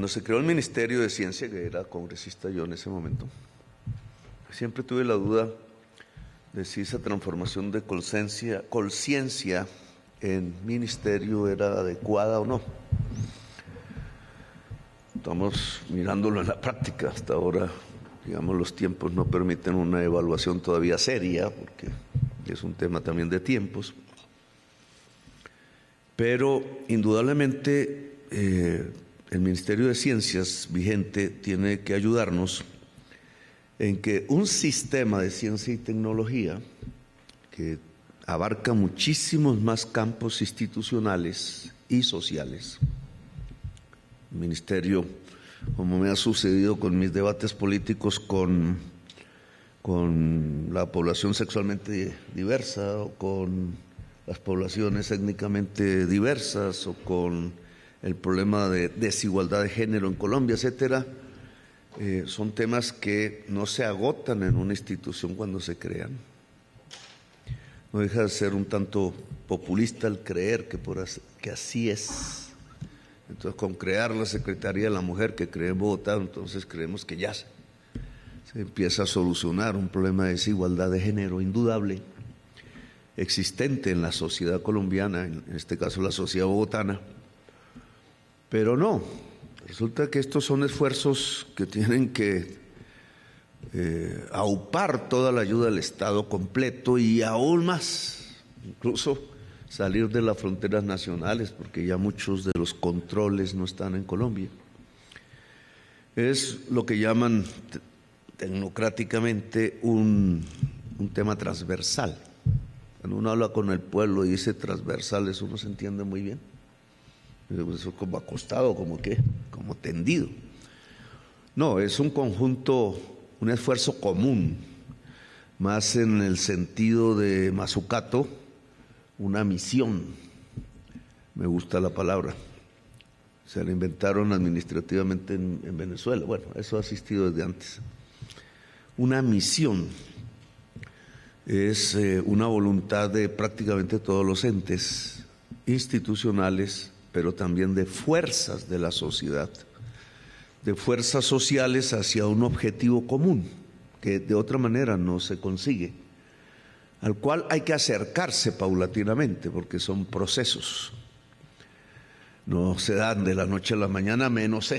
Cuando se creó el Ministerio de Ciencia, que era congresista yo en ese momento, siempre tuve la duda de si esa transformación de conciencia en ministerio era adecuada o no. Estamos mirándolo en la práctica. Hasta ahora, digamos, los tiempos no permiten una evaluación todavía seria, porque es un tema también de tiempos. Pero indudablemente el Ministerio de Ciencias vigente tiene que ayudarnos en que un sistema de ciencia y tecnología que abarca muchísimos más campos institucionales y sociales. El Ministerio, como me ha sucedido con mis debates políticos con la población sexualmente diversa o con las poblaciones étnicamente diversas o con el problema de desigualdad de género en Colombia, etcétera, son temas que no se agotan en una institución cuando se crean. No deja de ser un tanto populista el creer que así es. Entonces, con crear la Secretaría de la Mujer que creé en Bogotá, entonces creemos que ya se empieza a solucionar un problema de desigualdad de género indudable, existente en la sociedad colombiana, en este caso la sociedad bogotana, pero no. Resulta que estos son esfuerzos que tienen que aupar toda la ayuda del Estado completo y aún más, incluso salir de las fronteras nacionales, porque ya muchos de los controles no están en Colombia. Es lo que llaman tecnocráticamente un tema transversal. Cuando uno habla con el pueblo y dice transversal, eso no se entiende muy bien. Eso como acostado, como tendido. No, es un conjunto, un esfuerzo común, más en el sentido de Mazzucato, una misión. Me gusta la palabra. Se la inventaron administrativamente en Venezuela. Bueno, eso ha existido desde antes. Una misión es una voluntad de prácticamente todos los entes institucionales, pero también de fuerzas de la sociedad, de fuerzas sociales hacia un objetivo común, que de otra manera no se consigue, al cual hay que acercarse paulatinamente, porque son procesos. No se dan de la noche a la mañana, menos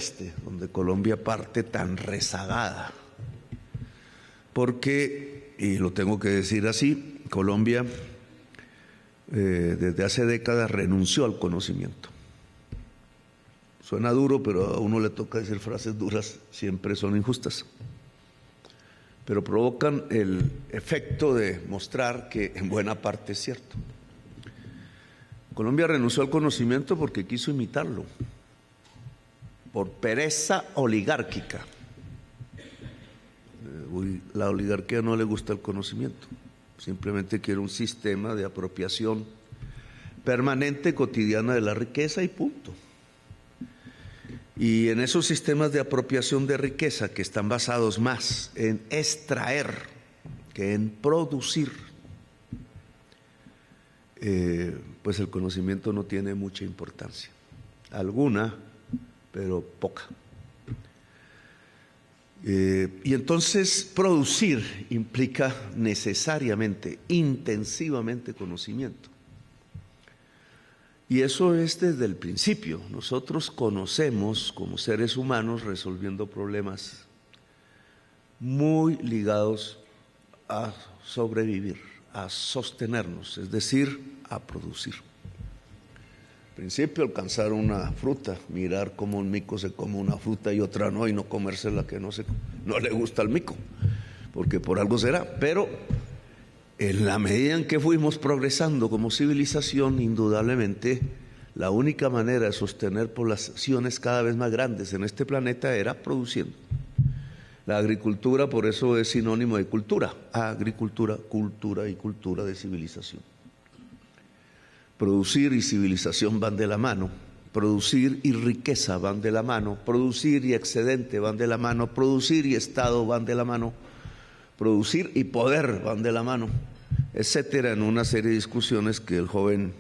donde Colombia parte tan rezagada. Porque, y lo tengo que decir así, Colombia desde hace décadas renunció al conocimiento. Suena duro, pero a uno le toca decir frases duras, siempre son injustas. Pero provocan el efecto de mostrar que en buena parte es cierto. Colombia renunció al conocimiento porque quiso imitarlo, por pereza oligárquica. La oligarquía no le gusta el conocimiento, simplemente quiere un sistema de apropiación permanente, cotidiana de la riqueza y punto. Y en esos sistemas de apropiación de riqueza que están basados más en extraer que en producir, pues el conocimiento no tiene mucha importancia. Alguna, pero poca. Y entonces producir implica necesariamente, intensivamente conocimiento. Y eso es desde el principio. Nosotros conocemos como seres humanos resolviendo problemas muy ligados a sobrevivir, a sostenernos, es decir, a producir. Al principio alcanzar una fruta, mirar cómo un mico se come una fruta y otra no, y no comérsela que no le gusta al mico, porque por algo será. Pero en la medida en que fuimos progresando como civilización, indudablemente la única manera de sostener poblaciones cada vez más grandes en este planeta era produciendo. La agricultura, por eso es sinónimo de cultura. Agricultura, cultura y cultura de civilización. Producir y civilización van de la mano. Producir y riqueza van de la mano. Producir y excedente van de la mano. Producir y Estado van de la mano. Producir y poder van de la mano, etcétera, en una serie de discusiones que el joven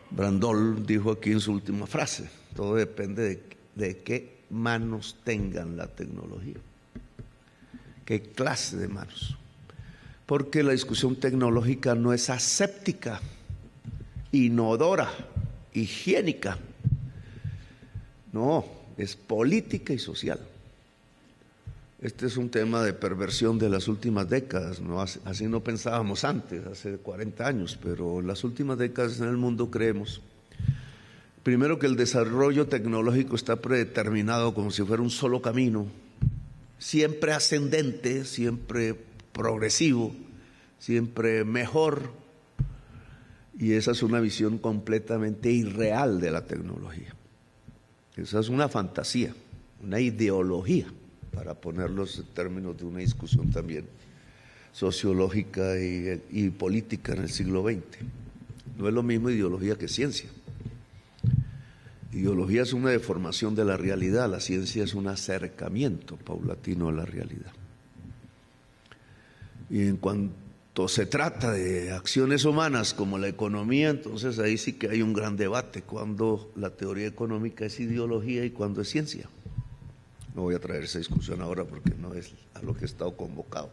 Brandol dijo aquí en su última frase. Todo depende de qué manos tengan la tecnología. ¿Qué clase de manos? Porque la discusión tecnológica no es aséptica, inodora, higiénica. No, es política y social. Este es un tema de perversión de las últimas décadas, ¿no? Así no pensábamos antes, hace 40 años, pero en las últimas décadas en el mundo creemos, primero, que el desarrollo tecnológico está predeterminado como si fuera un solo camino, siempre ascendente, siempre progresivo, siempre mejor, y esa es una visión completamente irreal de la tecnología. Esa es una fantasía, una ideología, para ponerlos en términos de una discusión también sociológica y política en el siglo XX. No es lo mismo ideología que ciencia. Ideología es una deformación de la realidad, la ciencia es un acercamiento paulatino a la realidad. Y en cuanto se trata de acciones humanas como la economía, entonces ahí sí que hay un gran debate, cuando la teoría económica es ideología y cuando es ciencia. No voy a traer esa discusión ahora porque no es a lo que he estado convocado.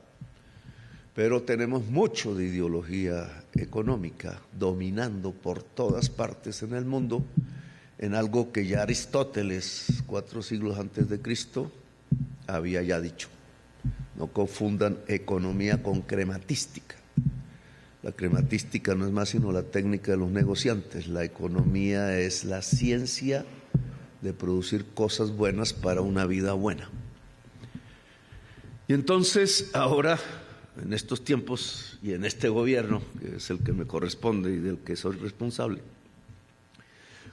Pero tenemos mucho de ideología económica dominando por todas partes en el mundo, en algo que ya Aristóteles, 4 siglos antes de Cristo, había ya dicho. No confundan economía con crematística. La crematística no es más sino la técnica de los negociantes. La economía es la ciencia de producir cosas buenas para una vida buena. Y entonces ahora, en estos tiempos y en este gobierno, que es el que me corresponde y del que soy responsable,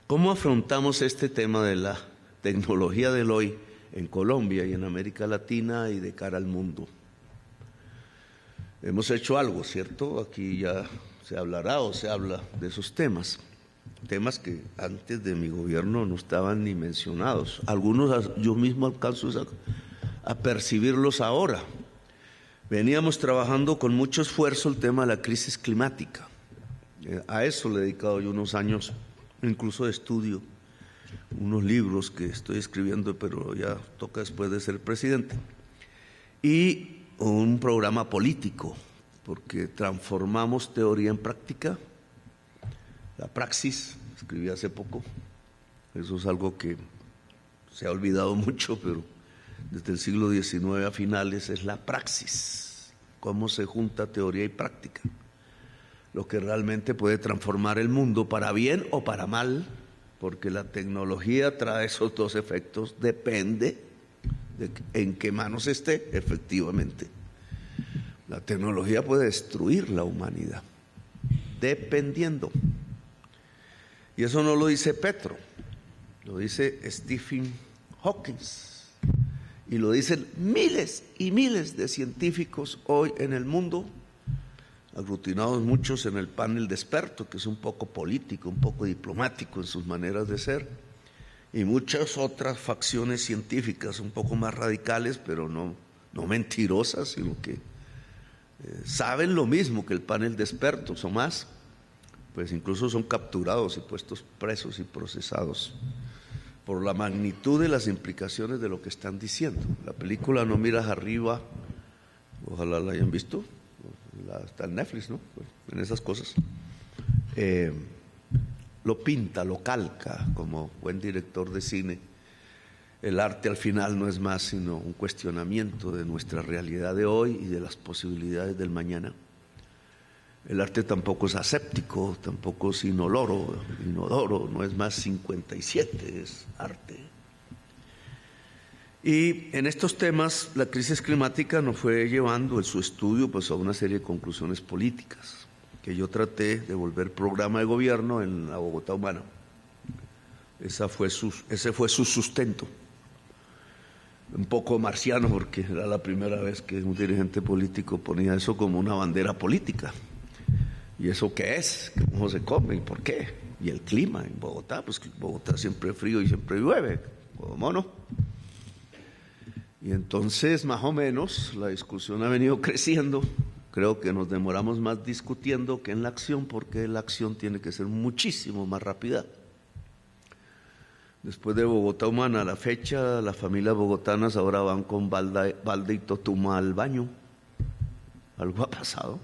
¿cómo afrontamos este tema de la tecnología del hoy en Colombia y en América Latina y de cara al mundo? Hemos hecho algo, ¿cierto? Aquí ya se hablará o se habla de esos temas que antes de mi gobierno no estaban ni mencionados. Algunos yo mismo alcanzo a percibirlos ahora. Veníamos trabajando con mucho esfuerzo el tema de la crisis climática. A eso le he dedicado yo unos años, incluso de estudio, unos libros que estoy escribiendo, pero ya toca después de ser presidente. Y un programa político, porque transformamos teoría en práctica. La praxis, escribí hace poco, eso es algo que se ha olvidado mucho, pero desde el siglo XIX a finales es la praxis, cómo se junta teoría y práctica, lo que realmente puede transformar el mundo para bien o para mal, porque la tecnología trae esos dos efectos, depende de en qué manos esté, efectivamente. La tecnología puede destruir la humanidad, dependiendo. Y eso no lo dice Petro, lo dice Stephen Hawking y lo dicen miles y miles de científicos hoy en el mundo, aglutinados muchos en el panel de expertos, que es un poco político, un poco diplomático en sus maneras de ser, y muchas otras facciones científicas un poco más radicales, pero no mentirosas, sino que saben lo mismo que el panel de expertos o más. Pues incluso son capturados y puestos presos y procesados por la magnitud de las implicaciones de lo que están diciendo. La película No miras arriba, ojalá la hayan visto, está en Netflix, ¿no? En esas cosas. Lo pinta, lo calca como buen director de cine. El arte al final no es más sino un cuestionamiento de nuestra realidad de hoy y de las posibilidades del mañana. El arte tampoco es aséptico, tampoco es inodoro, no es más 57, es arte. Y en estos temas la crisis climática nos fue llevando en su estudio pues a una serie de conclusiones políticas que yo traté de volver programa de gobierno en la Bogotá Humana. Ese fue su sustento. Un poco marciano, porque era la primera vez que un dirigente político ponía eso como una bandera política. ¿Y eso qué es? ¿Cómo se come? ¿Y por qué? Y el clima en Bogotá, pues que Bogotá siempre es frío y siempre llueve, ¿cómo no? Y entonces, más o menos, la discusión ha venido creciendo. Creo que nos demoramos más discutiendo que en la acción, porque la acción tiene que ser muchísimo más rápida. Después de Bogotá Humana, a la fecha, las familias bogotanas ahora van con balde y totuma al baño. Algo ha pasado.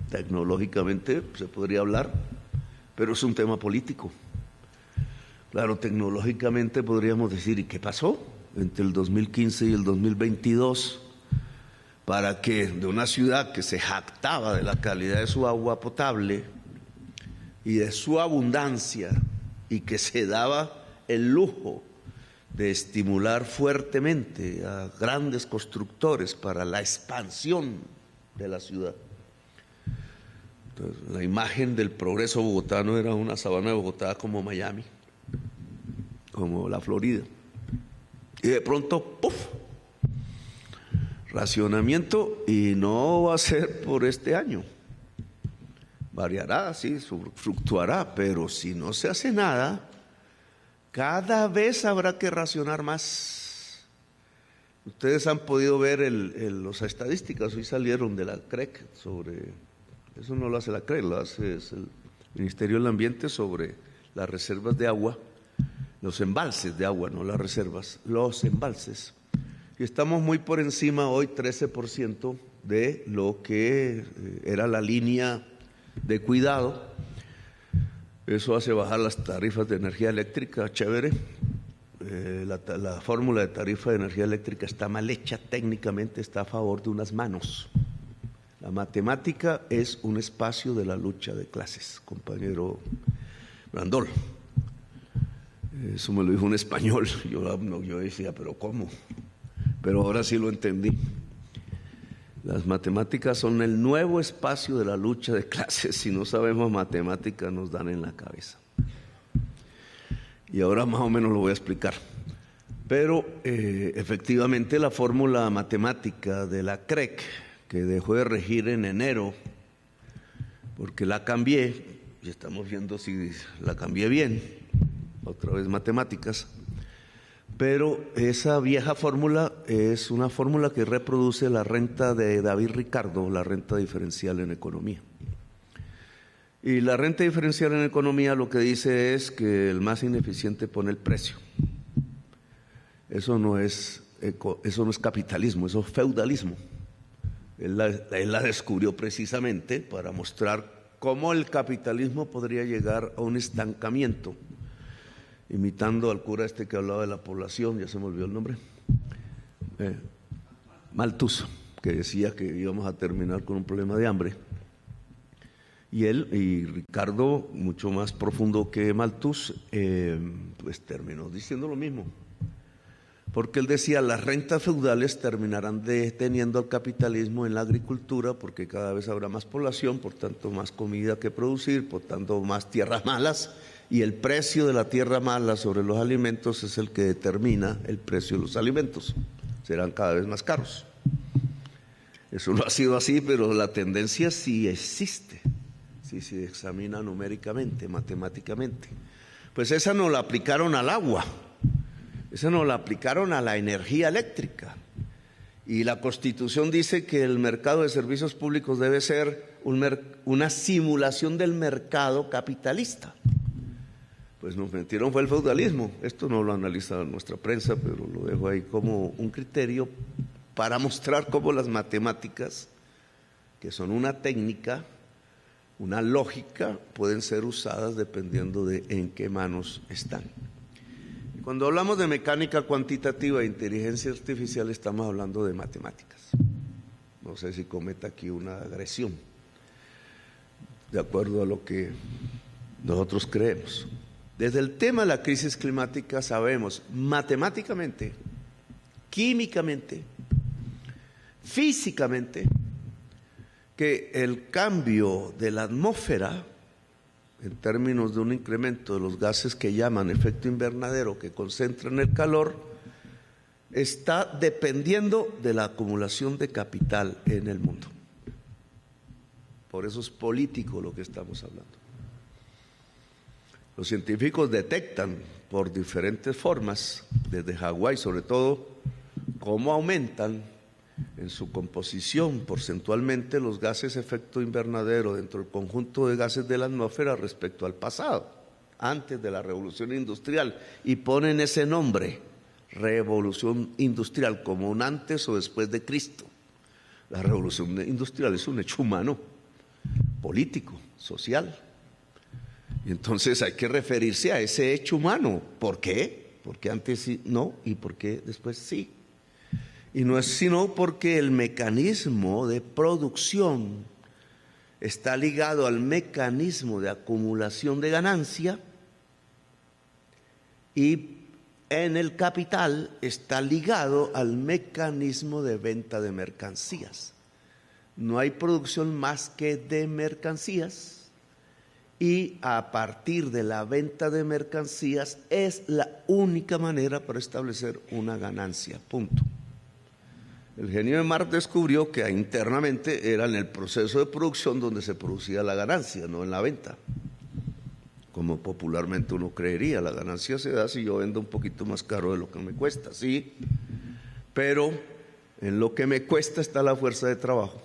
Tecnológicamente se podría hablar, pero es un tema político. Claro, tecnológicamente podríamos decir, ¿y qué pasó entre el 2015 y el 2022 para que de una ciudad que se jactaba de la calidad de su agua potable y de su abundancia y que se daba el lujo de estimular fuertemente a grandes constructores para la expansión de la ciudad? Entonces, la imagen del progreso bogotano era una sabana de Bogotá como Miami, como la Florida. Y de pronto, ¡puf!, racionamiento, y no va a ser por este año. Variará, sí, fluctuará, pero si no se hace nada, cada vez habrá que racionar más. Ustedes han podido ver las estadísticas, hoy salieron de la CREC sobre, eso no lo hace la CREC, lo hace el Ministerio del Ambiente, sobre las reservas de agua, los embalses de agua, no las reservas, los embalses. Y estamos muy por encima hoy, 13% de lo que era la línea de cuidado. Eso hace bajar las tarifas de energía eléctrica, chévere. La fórmula de tarifa de energía eléctrica está mal hecha, técnicamente está a favor de unas manos. La matemática es un espacio de la lucha de clases, compañero Brandol. Eso me lo dijo un español. Yo decía, ¿pero cómo? Pero ahora sí lo entendí. Las matemáticas son el nuevo espacio de la lucha de clases. Si no sabemos matemáticas, nos dan en la cabeza. Y ahora más o menos lo voy a explicar. Pero efectivamente la fórmula matemática de la CREC, que dejó de regir en enero, porque la cambié, y estamos viendo si la cambié bien, otra vez matemáticas, pero esa vieja fórmula es una fórmula que reproduce la renta de David Ricardo, la renta diferencial en economía. Y la renta diferencial en economía lo que dice es que el más ineficiente pone el precio. Eso no es capitalismo, eso es feudalismo. Él la descubrió precisamente para mostrar cómo el capitalismo podría llegar a un estancamiento, imitando al cura que hablaba de la población, ya se me olvidó el nombre, Malthus, que decía que íbamos a terminar con un problema de hambre. Y él y Ricardo, mucho más profundo que Malthus, pues terminó diciendo lo mismo. Porque él decía, las rentas feudales terminarán deteniendo al capitalismo en la agricultura, porque cada vez habrá más población, por tanto más comida que producir, por tanto más tierras malas, y el precio de la tierra mala sobre los alimentos es el que determina el precio de los alimentos. Serán cada vez más caros. Eso no ha sido así, pero la tendencia sí existe, si se examina numéricamente, matemáticamente. Pues esa no la aplicaron al agua, esa no la aplicaron a la energía eléctrica. Y la Constitución dice que el mercado de servicios públicos debe ser una simulación del mercado capitalista. Pues nos metieron fue el feudalismo. Esto no lo analiza nuestra prensa, pero lo dejo ahí como un criterio para mostrar cómo las matemáticas, que son una técnica, una lógica, pueden ser usadas dependiendo de en qué manos están. Y cuando hablamos de mecánica cuantitativa e inteligencia artificial, estamos hablando de matemáticas. No sé si cometa aquí una agresión, de acuerdo a lo que nosotros creemos. Desde el tema de la crisis climática sabemos matemáticamente, químicamente, físicamente, que el cambio de la atmósfera, en términos de un incremento de los gases que llaman efecto invernadero, que concentran el calor, está dependiendo de la acumulación de capital en el mundo. Por eso es político lo que estamos hablando. Los científicos detectan por diferentes formas, desde Hawái sobre todo, cómo aumentan en su composición porcentualmente los gases efecto invernadero dentro del conjunto de gases de la atmósfera respecto al pasado. antes de la revolución industrial, y ponen ese nombre, revolución industrial, como un antes o después de Cristo. La revolución industrial es un hecho humano, político, social. Y entonces hay que referirse a ese hecho humano. ¿Por qué? Porque antes sí, no, y por qué después sí. Y no es sino porque el mecanismo de producción está ligado al mecanismo de acumulación de ganancia, y en el capital está ligado al mecanismo de venta de mercancías. No hay producción más que de mercancías, y a partir de la venta de mercancías es la única manera para establecer una ganancia, punto. El genio de Marx descubrió que internamente era en el proceso de producción donde se producía la ganancia, no en la venta. Como popularmente uno creería, la ganancia se da si yo vendo un poquito más caro de lo que me cuesta, sí, pero en lo que me cuesta está la fuerza de trabajo.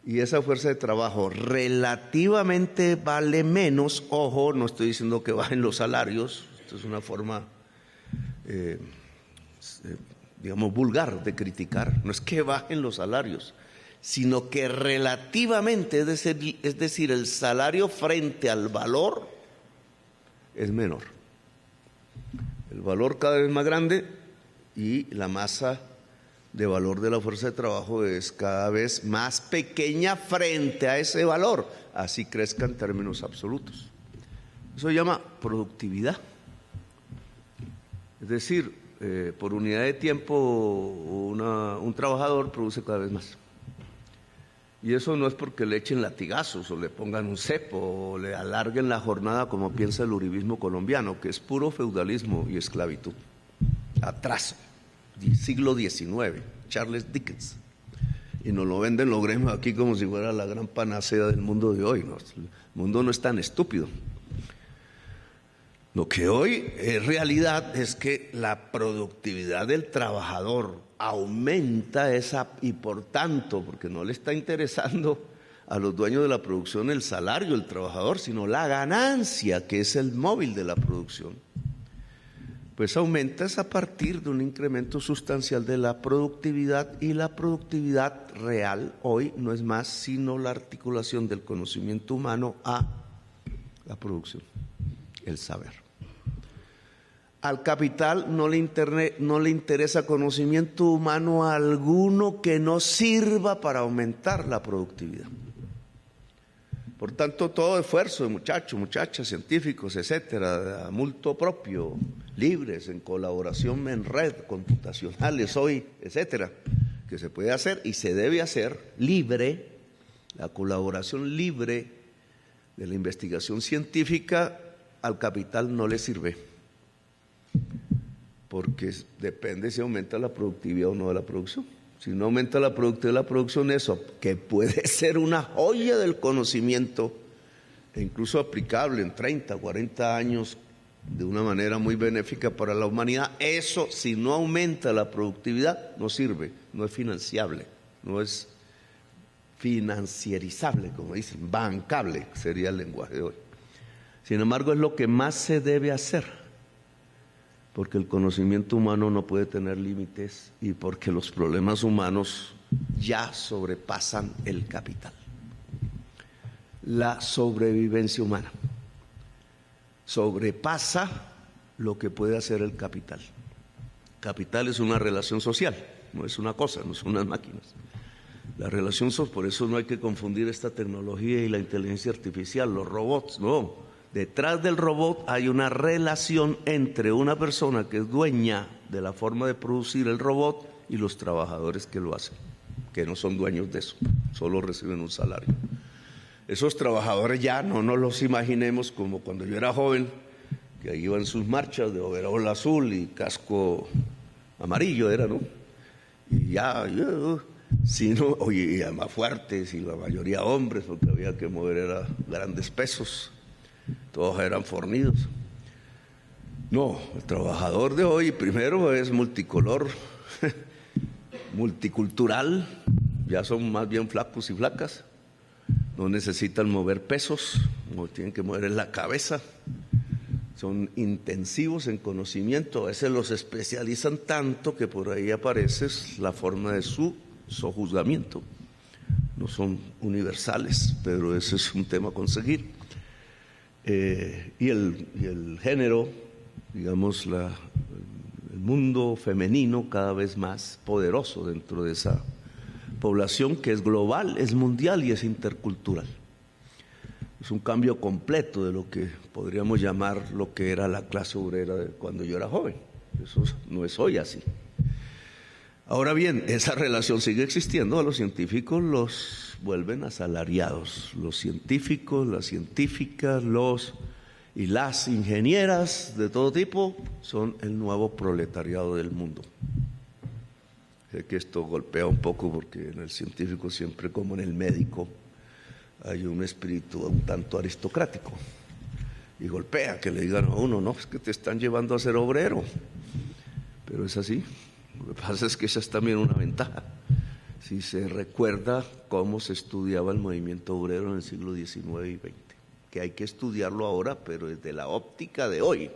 Y esa fuerza de trabajo relativamente vale menos. Ojo, no estoy diciendo que bajen los salarios, esto es una forma digamos vulgar de criticar, no es que bajen los salarios, sino que relativamente, es decir, el salario frente al valor es menor. El valor cada vez más grande y la masa de valor de la fuerza de trabajo es cada vez más pequeña frente a ese valor, así crezca en términos absolutos. Eso se llama productividad. Es decir, por unidad de tiempo un trabajador produce cada vez más. Y eso no es porque le echen latigazos o le pongan un cepo o le alarguen la jornada como piensa el uribismo colombiano, que es puro feudalismo y esclavitud. Atraso, siglo XIX, Charles Dickens. Y nos lo venden los gremios aquí como si fuera la gran panacea del mundo de hoy, ¿no? El mundo no es tan estúpido. Lo que hoy es realidad es que la productividad del trabajador aumenta y por tanto, porque no le está interesando a los dueños de la producción el salario del trabajador, sino la ganancia, que es el móvil de la producción, pues aumenta a partir de un incremento sustancial de la productividad, y la productividad real hoy no es más sino la articulación del conocimiento humano a la producción, el saber. Al capital no le interesa conocimiento humano alguno que no sirva para aumentar la productividad. Por tanto, todo esfuerzo de muchachos, muchachas, científicos, etcétera, a multo propio, libres, en colaboración en red, computacionales hoy, etcétera, que se puede hacer y se debe hacer libre, la colaboración libre de la investigación científica, al capital no le sirve, porque depende si aumenta la productividad o no de la producción. Si no aumenta la productividad de la producción, eso que puede ser una joya del conocimiento e incluso aplicable en 30, 40 años de una manera muy benéfica para la humanidad, eso si no aumenta la productividad no sirve, no es financiable, no es financierizable, como dicen, bancable sería el lenguaje de hoy. Sin embargo, es lo que más se debe hacer, porque el conocimiento humano no puede tener límites y porque los problemas humanos ya sobrepasan el capital. La sobrevivencia humana sobrepasa lo que puede hacer el capital. Capital es una relación social, no es una cosa, no son unas máquinas. La relación social, por eso no hay que confundir esta tecnología y la inteligencia artificial, los robots, no. Detrás del robot hay una relación entre una persona que es dueña de la forma de producir el robot y los trabajadores que lo hacen, que no son dueños de eso, solo reciben un salario. Esos trabajadores ya no nos los imaginemos como cuando yo era joven, que iban sus marchas de overol azul y casco amarillo era, ¿no? Y ya, sino, oye, y además fuertes, y la mayoría hombres, porque había que mover grandes pesos. Todos eran fornidos. No, el trabajador de hoy primero es multicolor, multicultural, ya son más bien flacos y flacas, no necesitan mover pesos, no tienen que mover la cabeza, son intensivos en conocimiento, a veces los especializan tanto que por ahí aparece la forma de su sojuzgamiento. No son universales, pero ese es un tema a conseguir. Y el género, digamos, el mundo femenino cada vez más poderoso dentro de esa población que es global, es mundial y es intercultural. Es un cambio completo de lo que podríamos llamar lo que era la clase obrera de cuando yo era joven. Eso no es hoy así. Ahora bien, esa relación sigue existiendo, a los científicos los vuelven asalariados, los científicos, las científicas, y las ingenieras de todo tipo son el nuevo proletariado del mundo. Sé que esto golpea un poco porque en el científico siempre, como en el médico, hay un espíritu un tanto aristocrático y golpea que le digan a uno, no, es que te están llevando a ser obrero, pero es así. Lo que pasa es que esa es también una ventaja. Si se recuerda cómo se estudiaba el movimiento obrero en el siglo XIX y XX, que hay que estudiarlo ahora, pero desde la óptica de hoy,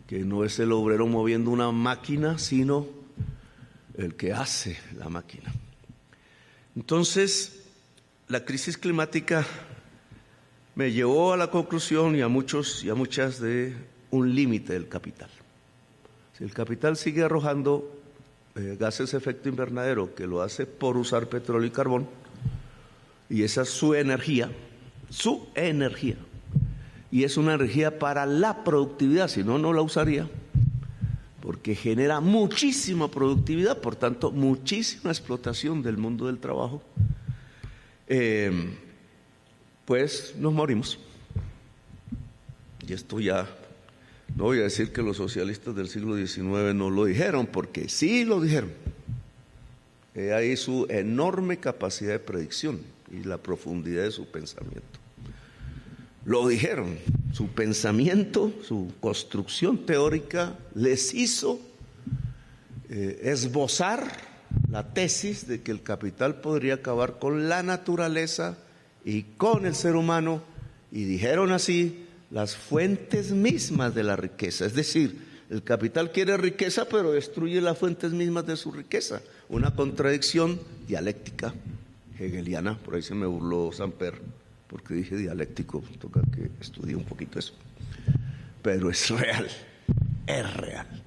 que no es el obrero moviendo una máquina, sino el que hace la máquina. Entonces, la crisis climática me llevó a la conclusión y a muchos y a muchas de un límite del capital. Si el capital sigue arrojando gases de efecto invernadero, que lo hace por usar petróleo y carbón, y esa es su energía, y es una energía para la productividad, si no, no la usaría, porque genera muchísima productividad, por tanto, muchísima explotación del mundo del trabajo, pues nos morimos. Y esto ya, no voy a decir que los socialistas del siglo XIX no lo dijeron, porque sí lo dijeron. Ahí su enorme capacidad de predicción y la profundidad de su pensamiento. Lo dijeron, su pensamiento, su construcción teórica les hizo esbozar la tesis de que el capital podría acabar con la naturaleza y con el ser humano, y dijeron así, las fuentes mismas de la riqueza. Es decir, el capital quiere riqueza, pero destruye las fuentes mismas de su riqueza. Una contradicción dialéctica hegeliana, por ahí se me burló Samper, porque dije dialéctico, toca que estudie un poquito eso. Pero es real, es real.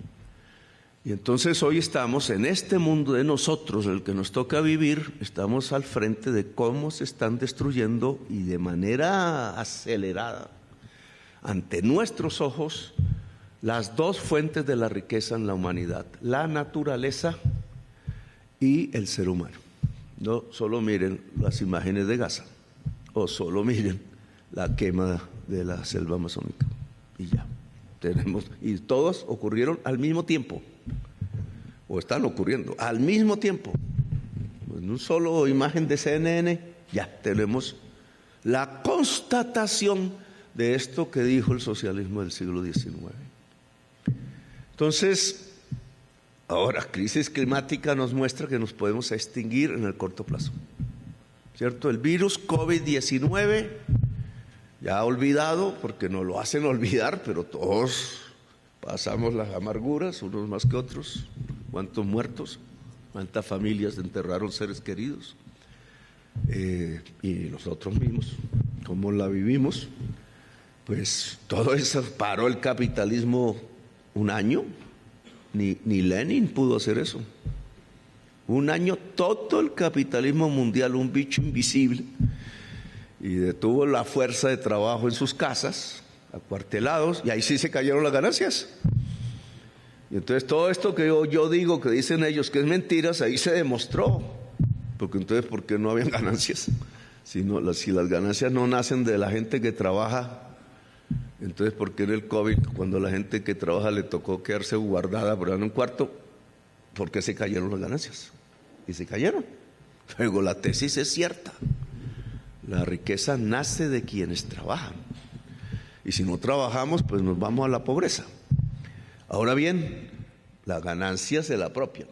Y entonces hoy estamos en este mundo de nosotros, el que nos toca vivir, estamos al frente de cómo se están destruyendo y de manera acelerada, ante nuestros ojos, las dos fuentes de la riqueza en la humanidad, la naturaleza y el ser humano. No solo miren las imágenes de Gaza, o solo miren la quema de la selva amazónica, y ya, y todos ocurrieron al mismo tiempo, o están ocurriendo al mismo tiempo. En un solo imagen de CNN, ya tenemos la constatación de esto que dijo el socialismo del siglo XIX. Entonces, ahora, crisis climática nos muestra que nos podemos extinguir en el corto plazo, ¿cierto? El virus COVID-19 ya olvidado, porque nos lo hacen olvidar, pero todos pasamos las amarguras, unos más que otros. ¿Cuántos muertos? ¿Cuántas familias enterraron seres queridos? Y nosotros mismos, ¿cómo la vivimos? Pues todo eso paró el capitalismo un año. Ni Lenin pudo hacer eso. Un año todo el capitalismo mundial, un bicho invisible, y detuvo la fuerza de trabajo en sus casas, acuartelados, y ahí sí se cayeron las ganancias. Y entonces todo esto que yo digo, que dicen ellos que es mentiras, ahí se demostró. Porque entonces, ¿por qué no habían ganancias? Si las ganancias no nacen de la gente que trabaja, entonces, ¿por qué en el COVID, cuando la gente que trabaja le tocó quedarse guardada por en un cuarto, por qué se cayeron las ganancias? Y se cayeron. Luego la tesis es cierta. La riqueza nace de quienes trabajan. Y si no trabajamos, pues nos vamos a la pobreza. Ahora bien, la ganancia se la apropian,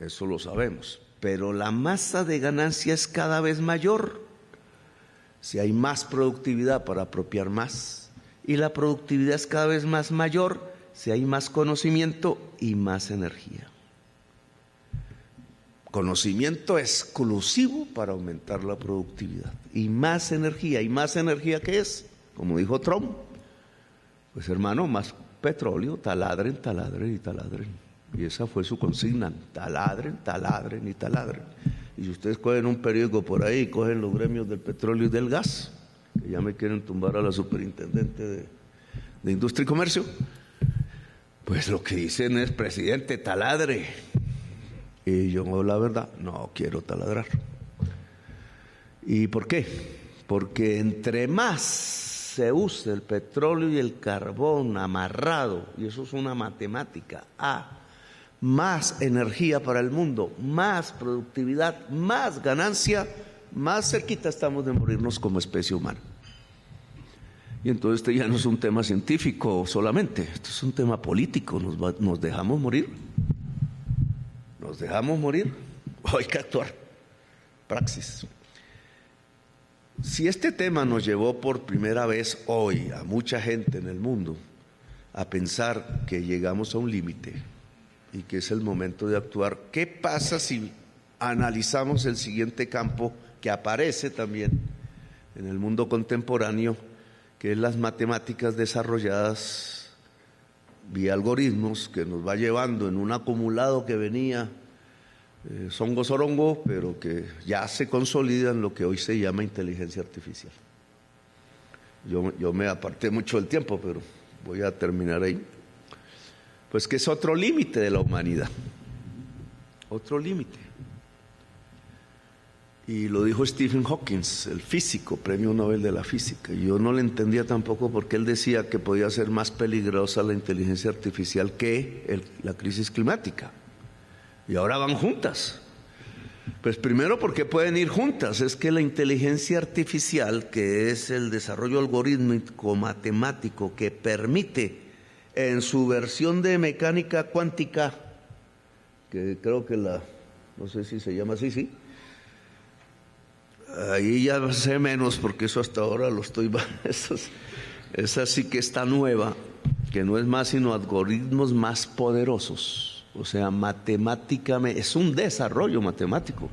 eso lo sabemos, pero la masa de ganancia es cada vez mayor. si hay más productividad para apropiar más, y la productividad es cada vez más mayor si hay más conocimiento y más energía. Conocimiento exclusivo para aumentar la productividad, y más energía. ¿Y más energía qué es? Como dijo Trump, pues hermano, más petróleo, taladren, taladren y taladren. Y esa fue su consigna: taladren, taladren y taladren. Y si ustedes cogen un periódico por ahí y cogen los gremios del petróleo y del gas, que ya me quieren tumbar a la superintendente de Industria y Comercio, pues lo que dicen es: presidente, taladre. Y yo, la verdad, no quiero taladrar. ¿Y por qué? Porque entre más se use el petróleo y el carbón amarrado, y eso es una matemática, más energía para el mundo, más productividad, más ganancia, más cerquita estamos de morirnos como especie humana. Y entonces este ya no es un tema científico solamente, esto es un tema político. Nos dejamos morir. Nos dejamos morir. Hay que actuar. Praxis. Si este tema nos llevó por primera vez hoy a mucha gente en el mundo a pensar que llegamos a un límite y que es el momento de actuar, ¿qué pasa si analizamos el siguiente campo que aparece también en el mundo contemporáneo, que es las matemáticas desarrolladas vía algoritmos, que nos va llevando en un acumulado que venía songo sorongo, pero que ya se consolida en lo que hoy se llama inteligencia artificial? Yo me aparté mucho del tiempo, pero voy a terminar ahí. Pues que es otro límite de la humanidad, otro límite. Y lo dijo Stephen Hawking, el físico, premio Nobel de la física. Y yo no le entendía tampoco porque él decía que podía ser más peligrosa la inteligencia artificial que la crisis climática. Y ahora van juntas. Pues primero, ¿por qué pueden ir juntas? Es que la inteligencia artificial, que es el desarrollo algorítmico matemático que permite en su versión de mecánica cuántica, que creo que no sé si se llama así, sí. Ahí ya sé menos porque eso hasta ahora lo estoy... Esa sí que está nueva, que no es más sino algoritmos más poderosos. O sea, matemáticamente, es un desarrollo matemático.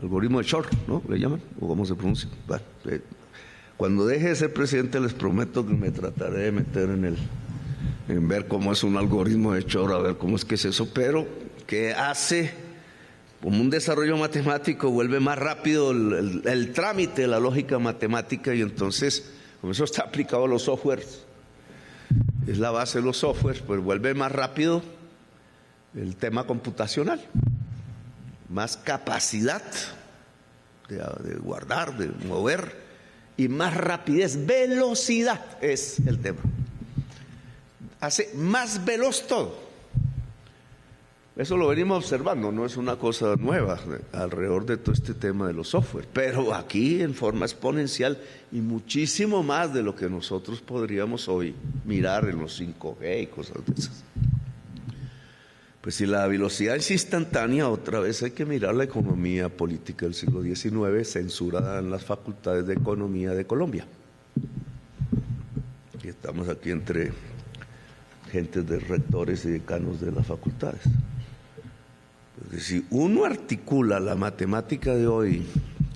Algoritmo de Shor, ¿no? ¿Le llaman? ¿O cómo se pronuncia? Bueno, cuando deje de ser presidente les prometo que me trataré de meter en ver cómo es un algoritmo de Shor, a ver cómo es que es eso, pero que hace como un desarrollo matemático, vuelve más rápido el trámite de la lógica matemática, y entonces, como eso está aplicado a los softwares, es la base de los softwares, pues vuelve más rápido el tema computacional, más capacidad de guardar, de mover, y más rapidez, velocidad es el tema. Hace más veloz todo. Eso lo venimos observando, no es una cosa nueva alrededor de todo este tema de los software, pero aquí en forma exponencial y muchísimo más de lo que nosotros podríamos hoy mirar en los 5G y cosas de esas. Pues si la velocidad es instantánea, otra vez hay que mirar la economía política del siglo XIX, censurada en las facultades de economía de Colombia. Y estamos aquí entre gentes de rectores y decanos de las facultades. Pues si uno articula la matemática de hoy,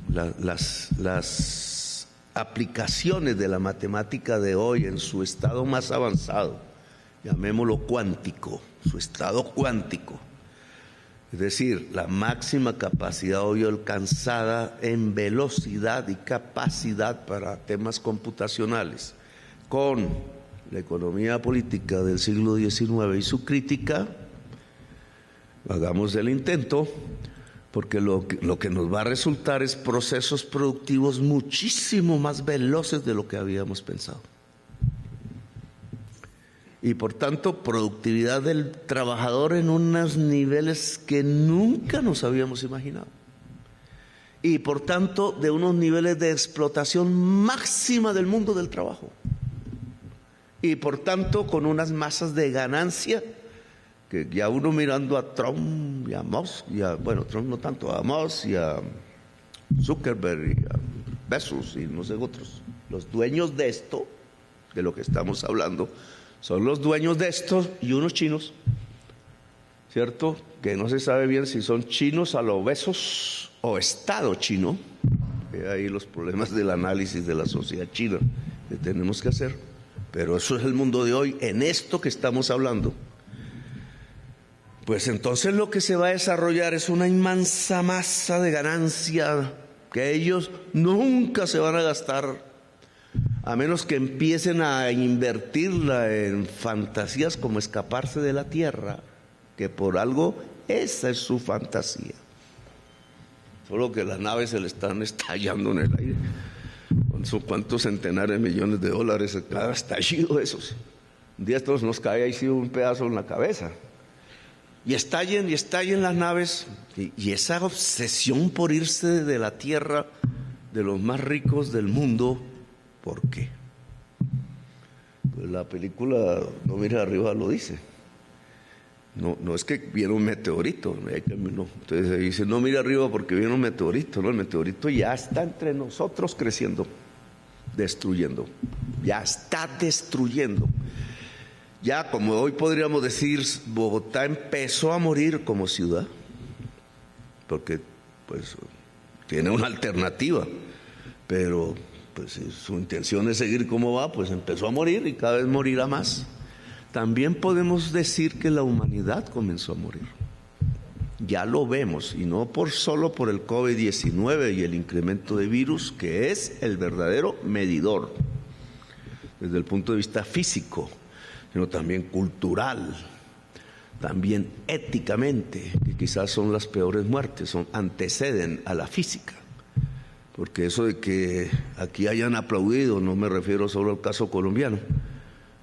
las aplicaciones de la matemática de hoy en su estado más avanzado, llamémoslo cuántico, su estado cuántico, es decir, la máxima capacidad hoy alcanzada en velocidad y capacidad para temas computacionales, con la economía política del siglo XIX y su crítica, hagamos el intento, porque lo que nos va a resultar es procesos productivos muchísimo más veloces de lo que habíamos pensado. Y por tanto, productividad del trabajador en unos niveles que nunca nos habíamos imaginado. Y por tanto, de unos niveles de explotación máxima del mundo del trabajo. Y por tanto, con unas masas de ganancia que ya uno mirando a Trump y a Musk, Trump no tanto, a Musk y a Zuckerberg y a Bezos y no sé otros. Los dueños de esto, de lo que estamos hablando, son los dueños de esto y unos chinos, ¿cierto? Que no se sabe bien si son chinos a lo Bezos o Estado chino. Ahí los problemas del análisis de la sociedad china que tenemos que hacer. Pero eso es el mundo de hoy, en esto que estamos hablando. Pues entonces lo que se va a desarrollar es una inmensa masa de ganancia que ellos nunca se van a gastar, a menos que empiecen a invertirla en fantasías como escaparse de la tierra, que por algo esa es su fantasía. Solo que las naves se le están estallando en el aire. Son cuántos centenares de millones de dólares cada estallido de esos. Un día estos nos cae ahí sí un pedazo en la cabeza. Y estallen las naves. Y esa obsesión por irse de la tierra de los más ricos del mundo, ¿por qué? Pues la película No mires arriba lo dice. No es que viene un meteorito, no. Entonces se dice no mire arriba porque viene un meteorito, no, el meteorito ya está entre nosotros creciendo, destruyendo, ya está destruyendo. Ya como hoy podríamos decir, Bogotá empezó a morir como ciudad, porque pues tiene una alternativa, pero pues si su intención es seguir como va, pues empezó a morir y cada vez morirá más. También podemos decir que la humanidad comenzó a morir. Ya lo vemos, y no solo por el COVID-19 y el incremento de virus, que es el verdadero medidor, desde el punto de vista físico, sino también cultural, también éticamente, que quizás son las peores muertes, anteceden a la física. Porque eso de que aquí hayan aplaudido, no me refiero solo al caso colombiano,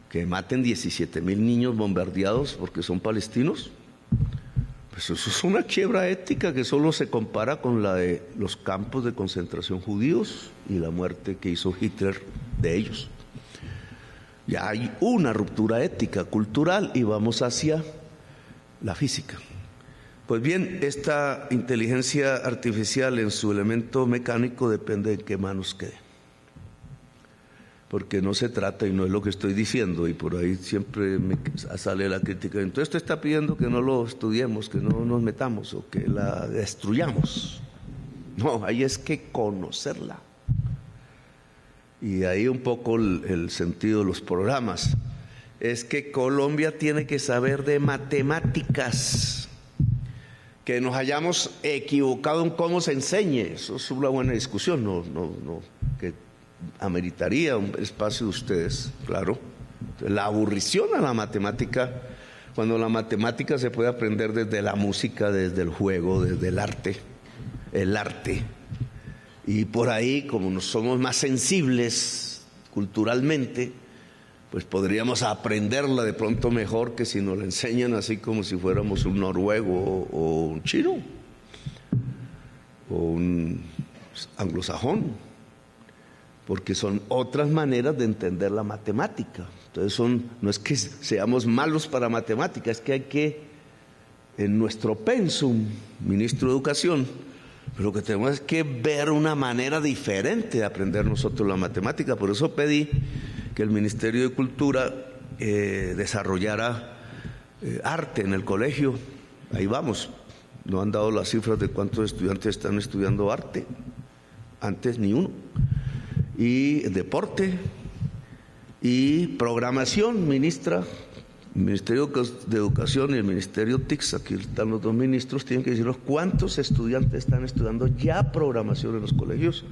que maten 17,000 niños bombardeados porque son palestinos, pues eso es una quiebra ética que solo se compara con la de los campos de concentración judíos y la muerte que hizo Hitler de ellos. Ya hay una ruptura ética, cultural, y vamos hacia la física. Pues bien, esta inteligencia artificial en su elemento mecánico depende de qué manos quede. Porque no se trata, y no es lo que estoy diciendo, y por ahí siempre me sale la crítica, entonces usted está pidiendo que no lo estudiemos, que no nos metamos o que la destruyamos. No, ahí es que conocerla. Y ahí un poco el sentido de los programas. Es que Colombia tiene que saber de matemáticas. Que nos hayamos equivocado en cómo se enseñe, eso es una buena discusión, no, que ameritaría un espacio de ustedes, claro. La aburrición a la matemática, cuando la matemática se puede aprender desde la música, desde el juego, desde el arte. Y por ahí, como nos somos más sensibles culturalmente, pues podríamos aprenderla de pronto mejor que si nos la enseñan así como si fuéramos un noruego o un chino o un anglosajón, porque son otras maneras de entender la matemática. Entonces no es que seamos malos para matemáticas, es que hay que, en nuestro pensum, ministro de Educación, pero lo que tenemos es que ver una manera diferente de aprender nosotros la matemática. Por eso pedí que el Ministerio de Cultura desarrollara arte en el colegio. Ahí vamos, no han dado las cifras de cuántos estudiantes están estudiando arte, antes ni uno. Y deporte y programación, ministra. El Ministerio de Educación y el Ministerio TICS, aquí están los dos ministros, tienen que decirnos cuántos estudiantes están estudiando ya programación en los colegios.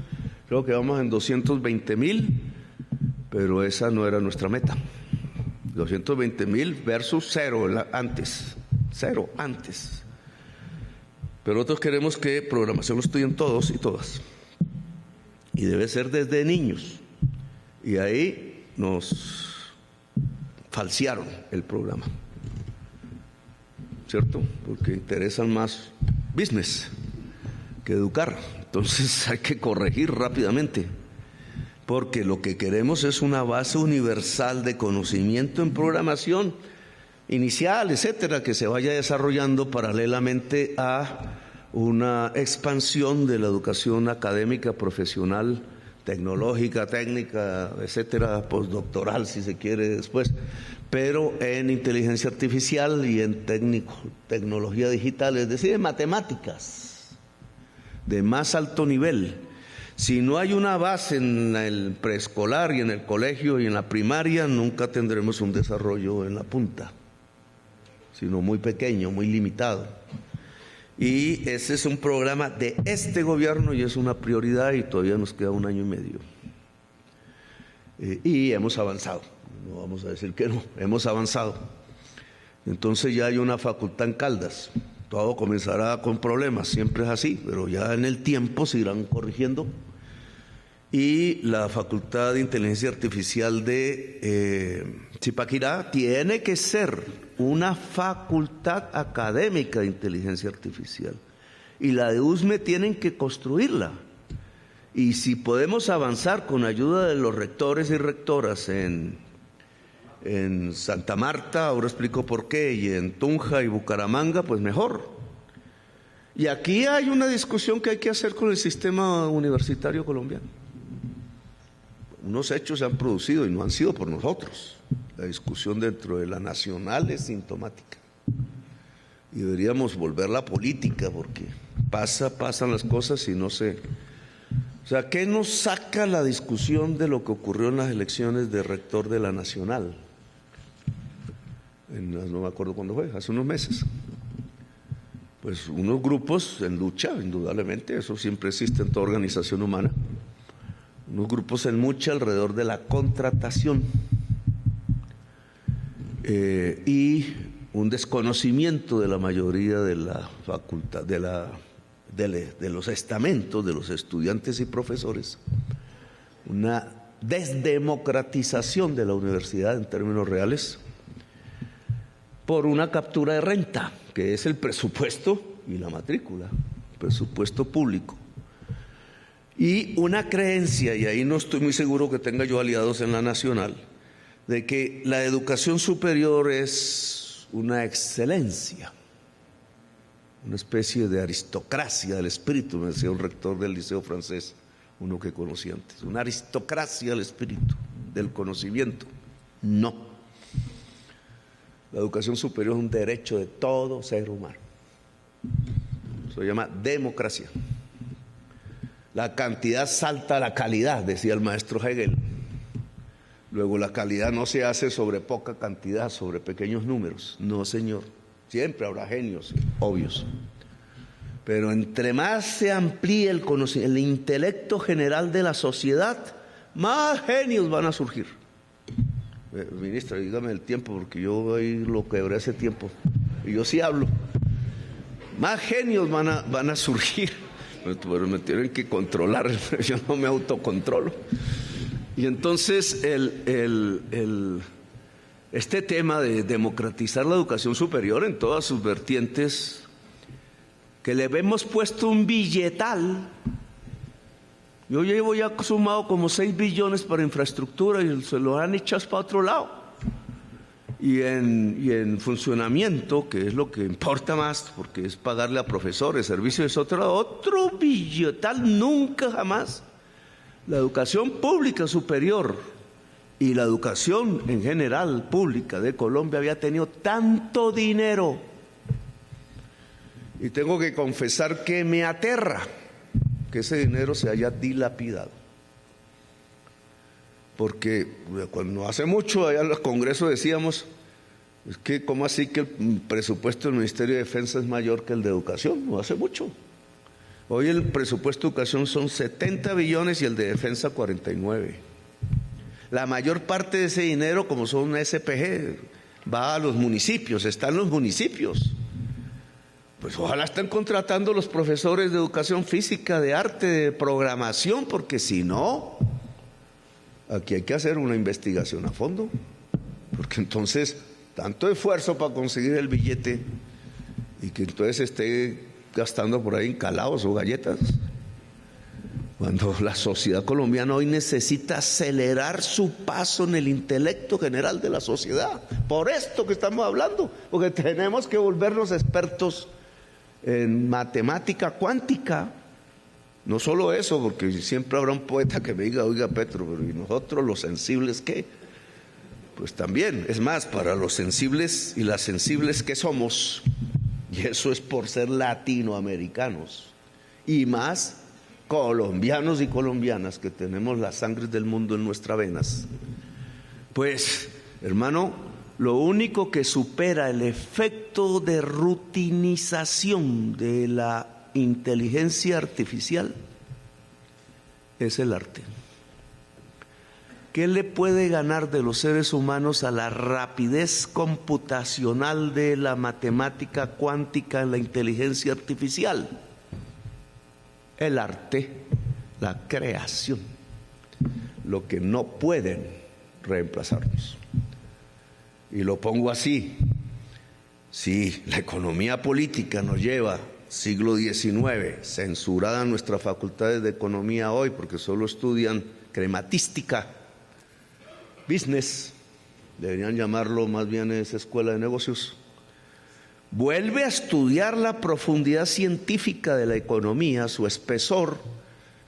Creo que vamos en 220,000, pero esa no era nuestra meta. 220,000 versus cero antes. Pero nosotros queremos que programación lo estudien todos y todas. Y debe ser desde niños. Y ahí nos falsearon el programa, ¿cierto? Porque interesan más business que educar. Entonces hay que corregir rápidamente, porque lo que queremos es una base universal de conocimiento en programación inicial, etcétera, que se vaya desarrollando paralelamente a una expansión de la educación académica profesional tecnológica, técnica, etcétera, postdoctoral si se quiere después, pero en inteligencia artificial y en tecnología digital, es decir, en matemáticas de más alto nivel. Si no hay una base en el preescolar y en el colegio y en la primaria, nunca tendremos un desarrollo en la punta, sino muy pequeño, muy limitado. Y ese es un programa de este gobierno y es una prioridad, y todavía nos queda 1 año y medio. Y hemos avanzado, no vamos a decir que no, hemos avanzado. Entonces ya hay una facultad en Caldas. Todo comenzará con problemas, siempre es así, pero ya en el tiempo se irán corrigiendo. Y la Facultad de Inteligencia Artificial de Zipaquirá tiene que ser una facultad académica de inteligencia artificial. Y la de USME tienen que construirla. Y si podemos avanzar con ayuda de los rectores y rectoras en Santa Marta, ahora explico por qué, y en Tunja y Bucaramanga, pues mejor. Y aquí hay una discusión que hay que hacer con el sistema universitario colombiano. Unos hechos se han producido y no han sido por nosotros. La discusión dentro de la nacional es sintomática. Y deberíamos volverla política, porque pasan las cosas y no se... O sea, ¿qué nos saca la discusión de lo que ocurrió en las elecciones de rector de la nacional? No me acuerdo cuándo fue, hace unos meses. Pues unos grupos en lucha, indudablemente, eso siempre existe en toda organización humana. Unos grupos en lucha alrededor de la contratación y un desconocimiento de la mayoría de la facultad, de los estamentos, de los estudiantes y profesores, una desdemocratización de la universidad en términos reales por una captura de renta, que es el presupuesto y la matrícula, presupuesto público. Y una creencia, y ahí no estoy muy seguro que tenga yo aliados en la nacional, de que la educación superior es una excelencia, una especie de aristocracia del espíritu, me decía un rector del liceo francés, uno que conocí antes, una aristocracia del espíritu, del conocimiento. No. La educación superior es un derecho de todo ser humano. Se llama democracia. La cantidad salta a la calidad, decía el maestro Hegel. Luego la calidad no se hace sobre poca cantidad, sobre pequeños números. No, señor. Siempre habrá genios, obvios. Pero entre más se amplíe el intelecto general de la sociedad, más genios van a surgir. Ministra, dígame el tiempo, porque yo ahí lo quebré hace tiempo. Y yo sí hablo. Más genios van a surgir. Pero me tienen que controlar, yo no me autocontrolo. Y entonces este tema de democratizar la educación superior en todas sus vertientes, que le hemos puesto un billetal. Yo llevo ya sumado como 6 billones para infraestructura y se lo han echado para otro lado. Y en funcionamiento, que es lo que importa más, porque es pagarle a profesores, servicios, es otro billetal, nunca jamás. La educación pública superior y la educación en general pública de Colombia había tenido tanto dinero. Y tengo que confesar que me aterra que ese dinero se haya dilapidado. Porque cuando hace mucho allá en los congresos decíamos, es que ¿cómo así que el presupuesto del Ministerio de Defensa es mayor que el de Educación? No hace mucho. Hoy el presupuesto de Educación son 70 billones y el de Defensa 49. La mayor parte de ese dinero, como son SPG, va a los municipios, está en los municipios. Pues ojalá estén contratando los profesores de educación física, de arte, de programación, porque si no, aquí hay que hacer una investigación a fondo, porque entonces tanto esfuerzo para conseguir el billete y que entonces esté gastando por ahí en calados o galletas, cuando la sociedad colombiana hoy necesita acelerar su paso en el intelecto general de la sociedad, por esto que estamos hablando, porque tenemos que volvernos expertos en matemática cuántica, No solo eso, porque siempre habrá un poeta que me diga, oiga Petro, pero ¿y nosotros los sensibles qué? Pues también, es más, para los sensibles y las sensibles que somos, y eso es por ser latinoamericanos, y más colombianos y colombianas que tenemos la sangre del mundo en nuestras venas, pues, hermano, lo único que supera el efecto de rutinización de la inteligencia artificial es el arte. ¿Qué le puede ganar de los seres humanos a la rapidez computacional de la matemática cuántica en la inteligencia artificial? El arte, la creación, lo que no pueden reemplazarnos. Y lo pongo así: si la economía política nos lleva siglo XIX, censurada nuestras facultades de economía hoy porque solo estudian crematística, business, deberían llamarlo más bien esa escuela de negocios, vuelve a estudiar la profundidad científica de la economía, su espesor.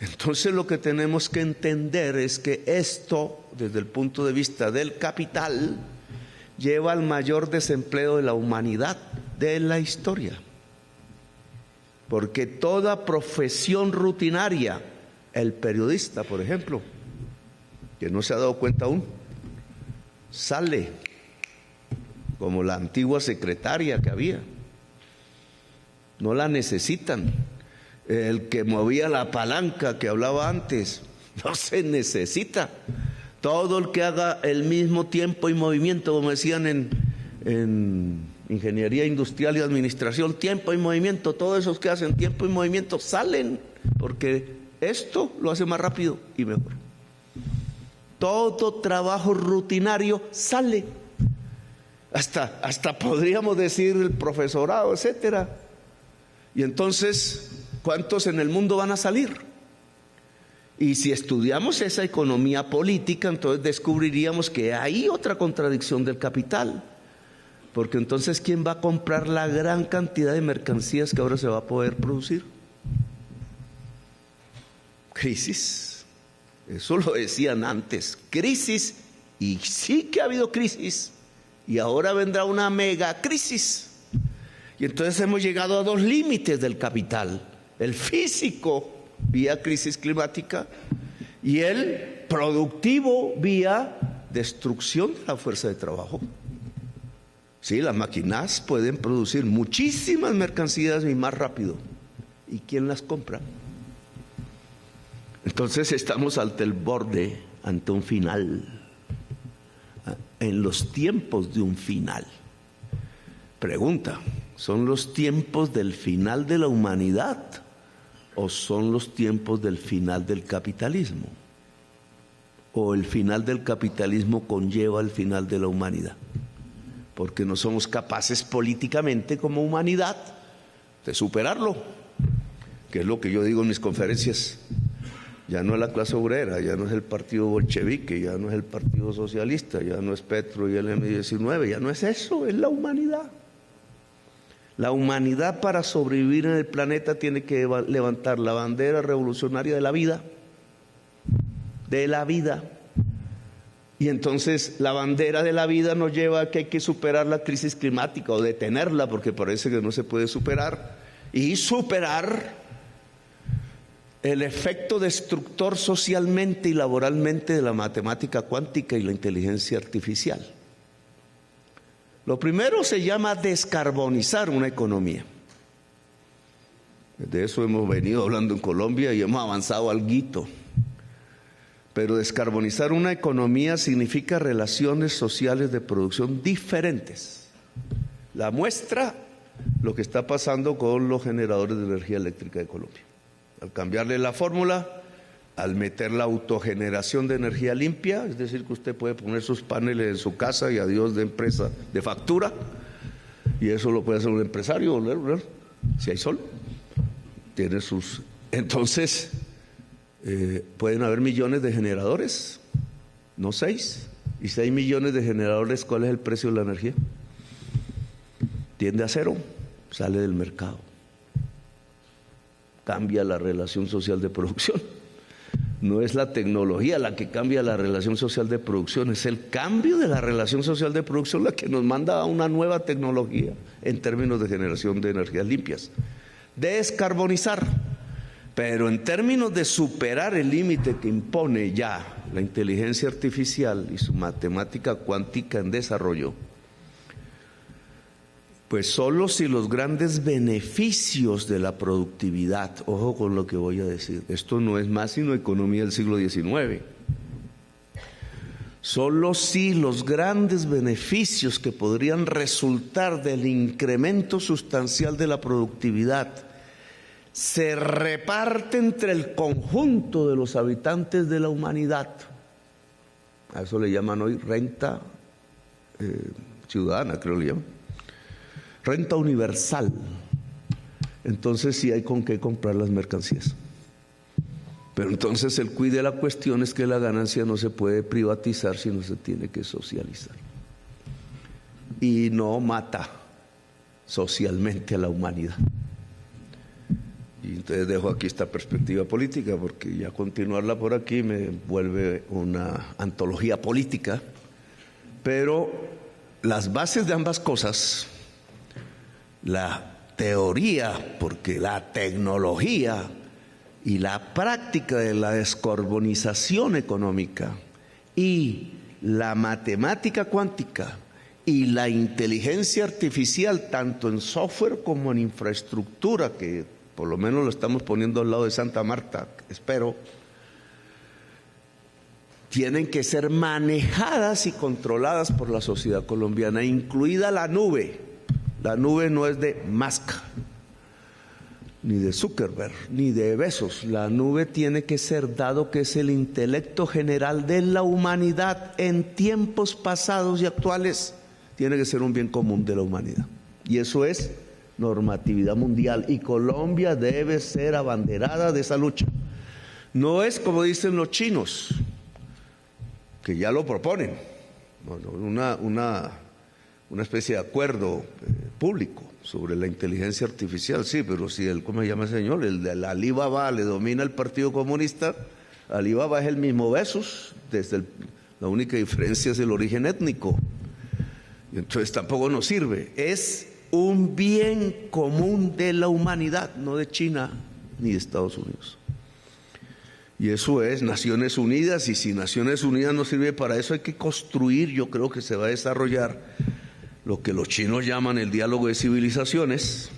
Entonces lo que tenemos que entender es que esto, desde el punto de vista del capital, lleva al mayor desempleo de la humanidad de la historia. Porque toda profesión rutinaria, el periodista, por ejemplo, que no se ha dado cuenta aún, sale como la antigua secretaria que había. No la necesitan. El que movía la palanca que hablaba antes, no se necesita. Todo el que haga el mismo tiempo y movimiento, como decían en ingeniería industrial y administración, tiempo y movimiento, todos esos que hacen tiempo y movimiento salen, porque esto lo hace más rápido y mejor. Todo trabajo rutinario sale, hasta podríamos decir el profesorado, etcétera. Y entonces, ¿cuántos en el mundo van a salir? Y si estudiamos esa economía política, entonces descubriríamos que hay otra contradicción del capital. Porque entonces, ¿quién va a comprar la gran cantidad de mercancías que ahora se va a poder producir? Crisis. Eso lo decían antes. Crisis, y sí que ha habido crisis. Y ahora vendrá una mega crisis. Y entonces hemos llegado a dos límites del capital. El físico, vía crisis climática, y el productivo, vía destrucción de la fuerza de trabajo. Sí, las máquinas pueden producir muchísimas mercancías y más rápido. ¿Y quién las compra? Entonces estamos ante el borde, ante un final, en los tiempos de un final. Pregunta: ¿son los tiempos del final de la humanidad o son los tiempos del final del capitalismo? ¿O el final del capitalismo conlleva el final de la humanidad? Porque no somos capaces políticamente como humanidad de superarlo, que es lo que yo digo en mis conferencias. Ya no es la clase obrera, ya no es el partido bolchevique, ya no es el partido socialista, ya no es Petro y el M-19, ya no es eso, es la humanidad. La humanidad, para sobrevivir en el planeta, tiene que levantar la bandera revolucionaria de la vida. Y entonces la bandera de la vida nos lleva a que hay que superar la crisis climática o detenerla, porque parece que no se puede superar, y superar el efecto destructor socialmente y laboralmente de la matemática cuántica y la inteligencia artificial. Lo primero se llama descarbonizar una economía. De eso hemos venido hablando en Colombia y hemos avanzado alguito. Pero descarbonizar una economía significa relaciones sociales de producción diferentes. La muestra, lo que está pasando con los generadores de energía eléctrica de Colombia. Al cambiarle la fórmula, al meter la autogeneración de energía limpia, es decir, que usted puede poner sus paneles en su casa y adiós de empresa de factura, y eso lo puede hacer un empresario, si hay sol, tiene sus... Entonces, pueden haber millones de generadores, no 6, y si hay millones de generadores, ¿cuál es el precio de la energía? Tiende a cero, sale del mercado. cambia la relación social de producción. No es la tecnología la que cambia la relación social de producción, es el cambio de la relación social de producción la que nos manda a una nueva tecnología en términos de generación de energías limpias. Descarbonizar, pero en términos de superar el límite que impone ya la inteligencia artificial y su matemática cuántica en desarrollo, pues solo si los grandes beneficios de la productividad, ojo con lo que voy a decir, esto no es más sino economía del siglo XIX, solo si los grandes beneficios que podrían resultar del incremento sustancial de la productividad se reparten entre el conjunto de los habitantes de la humanidad, a eso le llaman hoy renta ciudadana, creo que le llaman. Renta universal, entonces sí hay con qué comprar las mercancías. Pero entonces el quid de la cuestión es que la ganancia no se puede privatizar, sino se tiene que socializar. Y no mata socialmente a la humanidad. Y entonces dejo aquí esta perspectiva política, porque ya continuarla por aquí me vuelve una antología política. Pero las bases de ambas cosas, la teoría, porque la tecnología y la práctica de la descarbonización económica y la matemática cuántica y la inteligencia artificial, tanto en software como en infraestructura, que por lo menos lo estamos poniendo al lado de Santa Marta, espero, tienen que ser manejadas y controladas por la sociedad colombiana, incluida la nube. La nube no es de Musk, ni de Zuckerberg, ni de Bezos. La nube tiene que ser, dado que es el intelecto general de la humanidad en tiempos pasados y actuales, tiene que ser un bien común de la humanidad. Y eso es normatividad mundial. Y Colombia debe ser abanderada de esa lucha. No es como dicen los chinos, que ya lo proponen, una especie de acuerdo público sobre la inteligencia artificial, sí, pero si el, ¿cómo se llama el señor? El de la Alibaba le domina el Partido Comunista, Alibaba es el mismo Bezos, la única diferencia es el origen étnico, y entonces tampoco nos sirve. Es un bien común de la humanidad, no de China ni de Estados Unidos. Y eso es Naciones Unidas, y si Naciones Unidas no sirve para eso, hay que construir, yo creo que se va a desarrollar lo que los chinos llaman el diálogo de civilizaciones,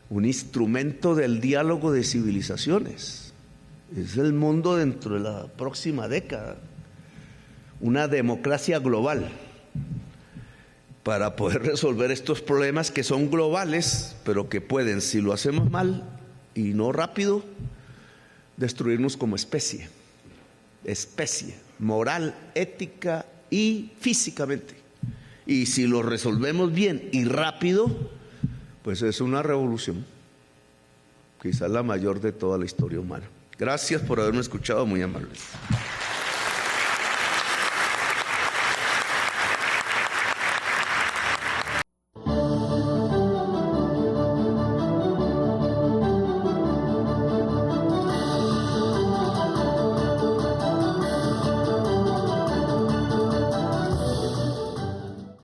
un instrumento del diálogo de civilizaciones. Es el mundo dentro de la próxima década, una democracia global, para poder resolver estos problemas que son globales, pero que pueden, si lo hacemos mal y no rápido, destruirnos como especie moral, ética y físicamente. Y si lo resolvemos bien y rápido, pues es una revolución, quizás la mayor de toda la historia humana. Gracias por haberme escuchado, muy amables.